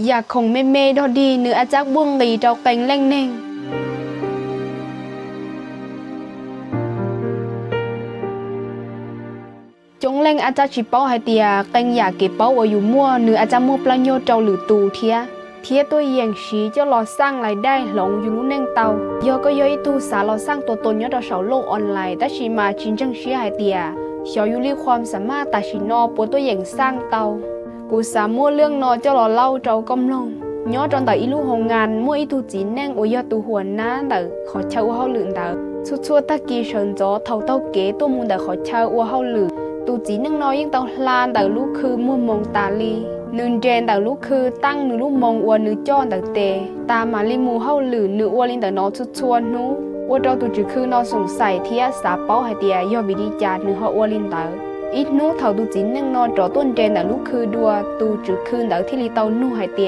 อยากของแม่ๆดอดีเนื้ออาจักบุ้งลีเจ้าแกงแรงเน่งจงแรงอาจักชิเป้าให้เตียแกงอยากเก็บเป้าว่าอยู่มั่วเนื้ออาจักมั่วปลาโยเจ้าหรือตูเทียตัวเยียงชีเจ้ารอสร้างรายได้หลงอยู่รู้เน่งเตายอก็ย่อยตูสารอสร้างตัวตนยอดเสาโลกออนไลน์แต่ชีมาชินจังชีให้เตียเฉาอยู่รีความสามารถตัดชินอปวดตัวเยียงสร้างเตากูสามมั่วเรื่องนอเจ้ารอเล่าเจ้ากำลงย้อนตอนแต่อีลูกโรงงานมั่วอีตูจีนแน่งอุยตูหัวหน้าแต่ขอเช่าเขาหลืนแต่ชั่วตะกี้เฉินจ้อเท่าเต้าเก๋ตัวมูแต่ขอเช่าเขาหลือตูจีนนั่งน้อยยังเต้าลานแต่ลูกคือมั่วมองตาลีนึนเจนแต่ลูกคือตั้งนึลูกมองอวนึจ้อนแต่เตตามาลิมูเขาหลือนึอวลินแต่นอชั่วนู้ว่าเราตูจือคือนอสงสัยที่อาสาเป้าให้เตียยอวิธีจานึเขาอวลินแต่ít nú thầu tu chín nâng no trò tôn trên là lúc khư đua tu trừ khư đỡ thi li tàu nu hải tiệt